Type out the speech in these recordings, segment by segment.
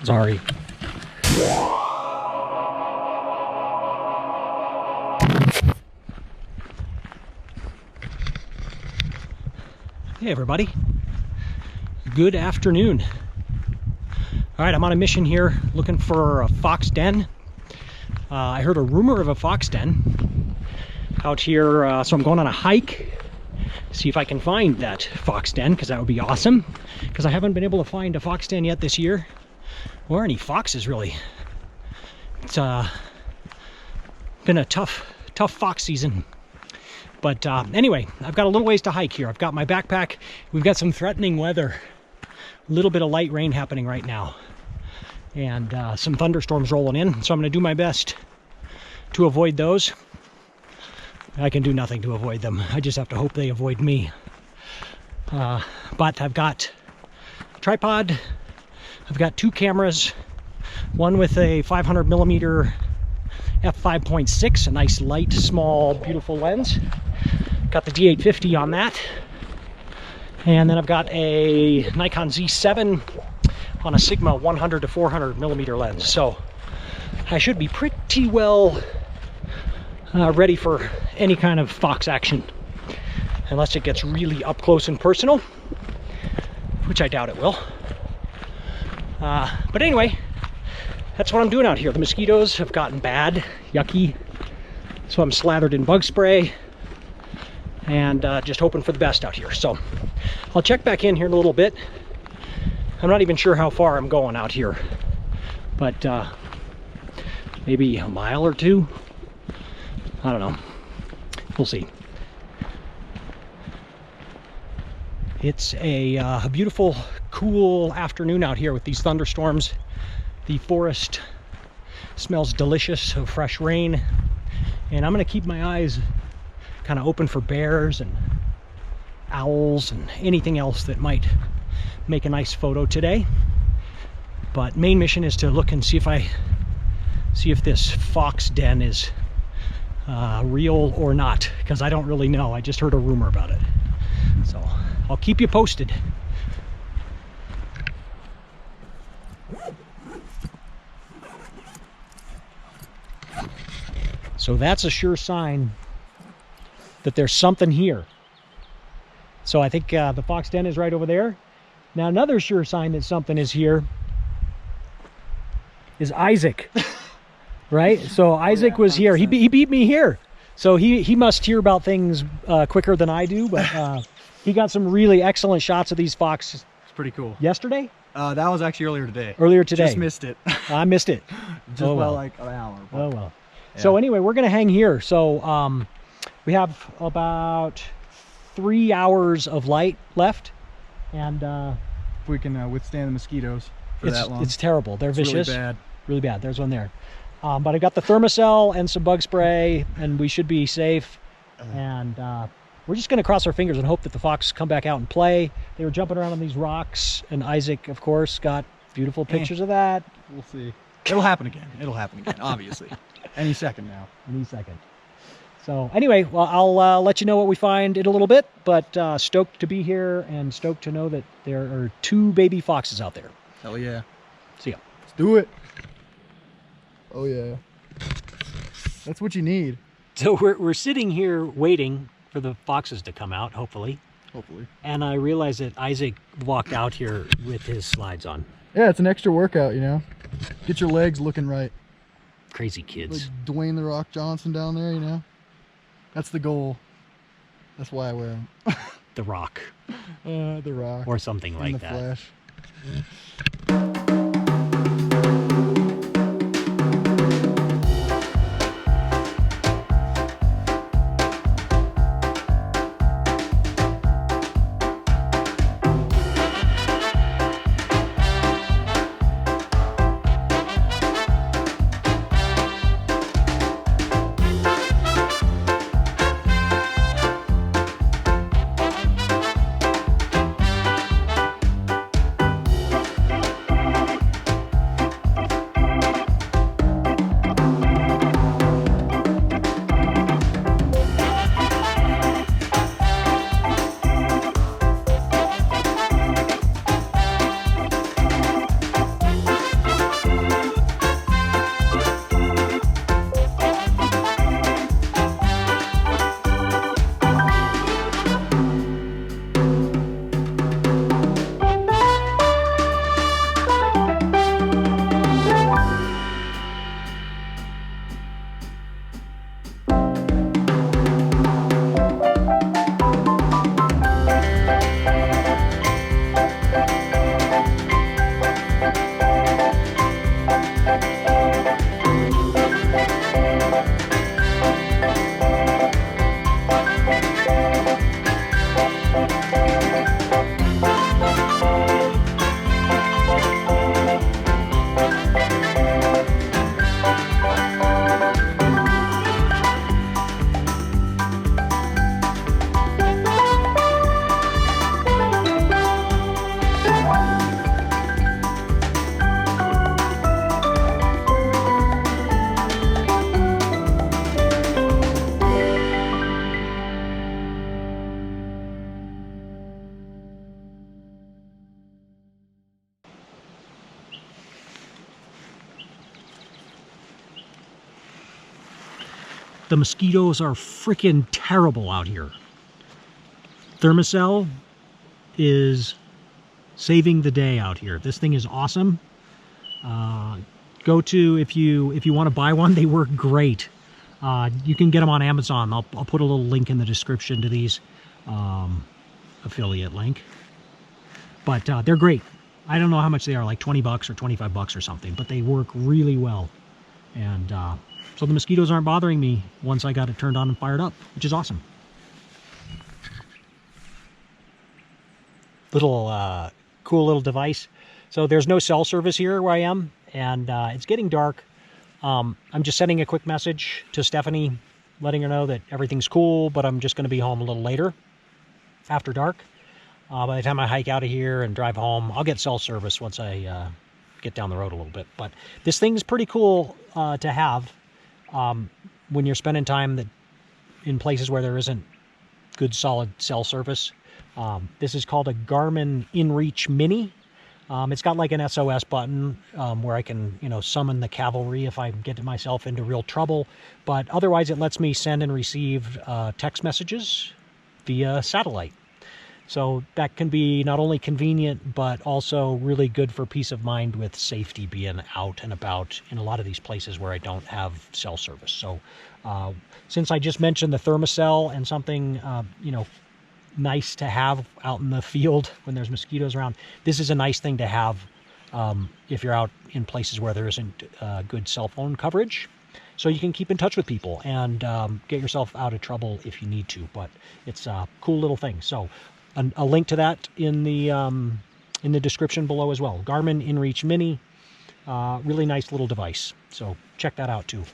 Sorry. Hey everybody, good afternoon. All right, I'm on a mission here looking for a fox den. I heard a rumor of a fox den out here, so I'm going on a hike, see if I can find that fox den, because that would be awesome, because I haven't been able to find a fox den yet this year, or any foxes really. It's been a tough fox season. But anyway, I've got a little ways to hike here. I've got my backpack. We've got some threatening weather. A little bit of light rain happening right now. And some thunderstorms rolling in. So I'm going to do my best to avoid those. I can do nothing to avoid them. I just have to hope they avoid me. But I've got a tripod. I've got 2 cameras. One with a 500mm f5.6, a nice light, small, beautiful lens. Got the D850 on that. And then I've got a Nikon Z7 on a Sigma 100 to 400mm lens. So I should be pretty well ready for any kind of fox action. Unless it gets really up close and personal, which I doubt it will. But anyway, that's what I'm doing out here. The mosquitoes have gotten bad, yucky. So I'm slathered in bug spray and just hoping for the best out here. So I'll check back in here in a little bit. I'm not even sure how far I'm going out here, but maybe a mile or 2. I don't know. We'll see. It's a beautiful, cool afternoon out here with these thunderstorms. The forest smells delicious of fresh rain, and I'm going to keep my eyes kind of open for bears and owls and anything else that might make a nice photo today. But main mission is to look and see if this fox den is real or not, because I don't really know. I just heard a rumor about it, so I'll keep you posted. So that's a sure sign that there's something here. So I think the fox den is right over there. Now another sure sign that something is here is Isaac, right? So Isaac was here. He beat me here. So he must hear about things quicker than I do, but he got some really excellent shots of these foxes. It's pretty cool. Yesterday? That was actually earlier today. Earlier today. Just missed it. I missed it. Just well, like an hour. Oh well. Yeah. So anyway, we're gonna hang here. So we have about 3 hours of light left, and if we can withstand the mosquitoes for that long. It's terrible. They're vicious. Really bad. Really bad. There's one there. But I got the Thermacell and some bug spray, and we should be safe. And we're just gonna cross our fingers and hope that the fox come back out and play. They were jumping around on these rocks, and Isaac, of course, got beautiful pictures of that. We'll see. It'll happen again. It'll happen again, obviously. Any second now. Any second. So anyway, well, I'll let you know what we find in a little bit, but stoked to be here and stoked to know that there are 2 baby foxes out there. Hell yeah. See ya. Let's do it. Oh yeah. That's what you need. So we're sitting here waiting for the foxes to come out, hopefully. Hopefully. And I realized that Isaac walked out here with his slides on. Yeah, it's an extra workout, you know. Get your legs looking right. Crazy kids. Like Dwayne The Rock Johnson down there, you know. That's the goal. That's why I wear them. The Rock. The Rock. Or something like that. Flash. the mosquitoes are freaking terrible out here. Thermacell is saving the day out here. This thing is awesome. Go to, if you want to buy one, they work great. You can get them on Amazon. I'll put a little link in the description to these, affiliate link. But they're great. I don't know how much they are, like 20 bucks or 25 bucks or something, but they work really well. And so the mosquitoes aren't bothering me once I got it turned on and fired up, which is awesome. Little cool little device. So there's no cell service here where I am, and it's getting dark. I'm just sending a quick message to Stephanie, letting her know that everything's cool, but I'm just going to be home a little later after dark. By the time I hike out of here and drive home, I'll get cell service once I get down the road a little bit. But this thing's pretty cool to have when you're spending time in places where there isn't good solid cell service. This is called a Garmin InReach Mini. It's got like an SOS button where I can, summon the cavalry if I get myself into real trouble. But otherwise, it lets me send and receive text messages via satellite. So that can be not only convenient, but also really good for peace of mind with safety, being out and about in a lot of these places where I don't have cell service. So since I just mentioned the Thermacell and something, nice to have out in the field when there's mosquitoes around, this is a nice thing to have if you're out in places where there isn't good cell phone coverage. So you can keep in touch with people and get yourself out of trouble if you need to. But it's a cool little thing. So a link to that in the description below as well. Garmin InReach Mini, really nice little device. So check that out too.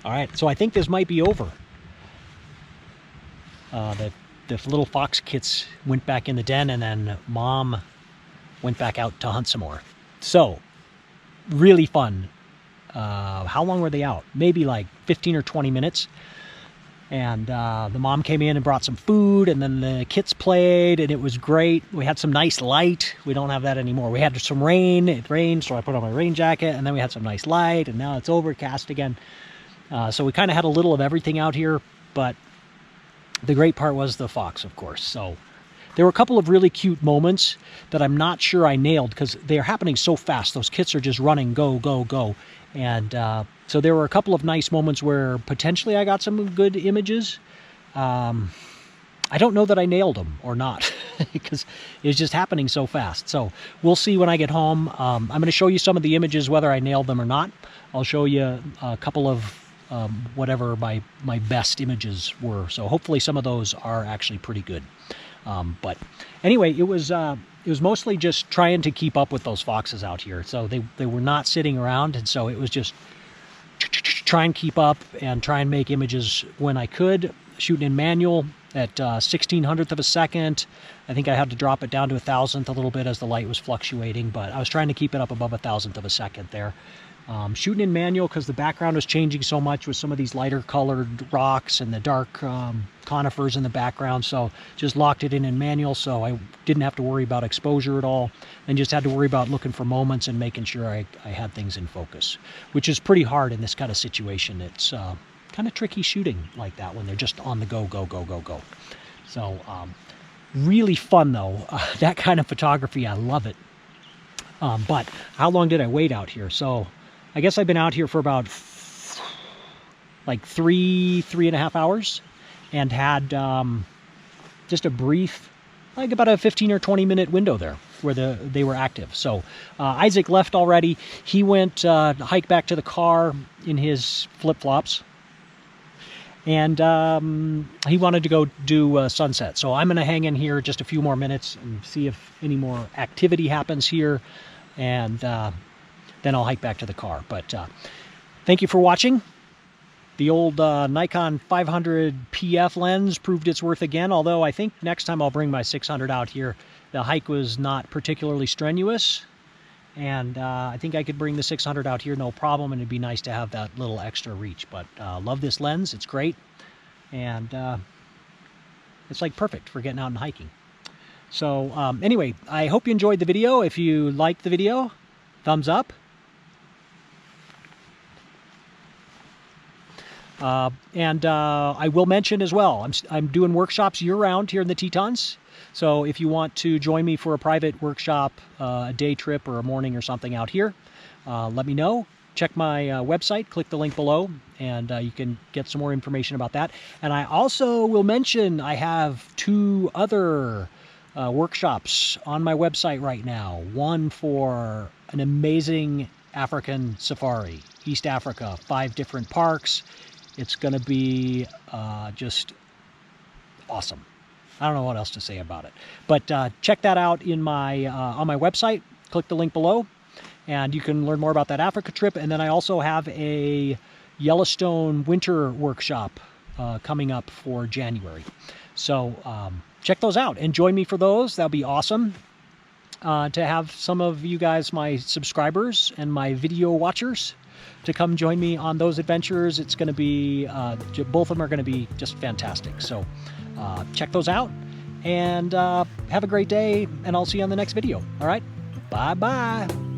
All right, so I think this might be over. The little fox kits went back in the den, and then Mom went back out to hunt some more. So, really fun. How long were they out? Maybe like 15 or 20 minutes. And the mom came in and brought some food, and then the kits played, and it was great. We had some nice light. We don't have that anymore. We had some rain. It rained, so I put on my rain jacket, and then we had some nice light, and now it's overcast again. So we kind of had a little of everything out here, but the great part was the fox, of course. So there were a couple of really cute moments that I'm not sure I nailed because they are happening so fast. Those kits are just running, go, go, go. And So there were a couple of nice moments where potentially I got some good images. I don't know that I nailed them or not because it's just happening so fast. So we'll see when I get home. I'm going to show you some of the images, whether I nailed them or not. I'll show you a couple of whatever my best images were. So hopefully some of those are actually pretty good. But anyway, it was mostly just trying to keep up with those foxes out here. So they were not sitting around, and so it was just try and keep up and try and make images when I could, shooting in manual at 1/1600th of a second. I think I had to drop it down to 1,000th a little bit as the light was fluctuating, but I was trying to keep it up above 1,000th of a second there. Shooting in manual because the background was changing so much with some of these lighter colored rocks and the dark conifers in the background, so just locked it in manual, so I didn't have to worry about exposure at all, and just had to worry about looking for moments and making sure I had things in focus, which is pretty hard in this kind of situation. It's kind of tricky shooting like that when they're just on the go. So really fun though, that kind of photography, I love it. But how long did I wait out here? So I guess I've been out here for about like three and a half hours, and had just a brief, like about a 15 or 20 minute window there where they were active. So Isaac left already. He went hike back to the car in his flip-flops, and he wanted to go do sunset. So I'm going to hang in here just a few more minutes and see if any more activity happens here, and then I'll hike back to the car. But thank you for watching. The old Nikon 500 PF lens proved its worth again, although I think next time I'll bring my 600 out here. The hike was not particularly strenuous, and I think I could bring the 600 out here no problem, and it'd be nice to have that little extra reach. But love this lens, it's great, and it's like perfect for getting out and hiking. So anyway, I hope you enjoyed the video. If you liked the video, thumbs up. And I will mention as well, I'm doing workshops year-round here in the Tetons. So if you want to join me for a private workshop, a day trip or a morning or something out here, let me know. Check my website, click the link below, and you can get some more information about that. And I also will mention I have 2 other workshops on my website right now. One for an amazing African safari, East Africa, 5 different parks. It's going to be just awesome. I don't know what else to say about it. But check that out in my on my website. Click the link below, and you can learn more about that Africa trip. And then I also have a Yellowstone winter workshop coming up for January. So check those out and join me for those. That'll be awesome to have some of you guys, my subscribers and my video watchers, to come join me on those adventures. It's going to be, both of them are going to be just fantastic. So check those out, and have a great day, and I'll see you on the next video. All right, bye-bye.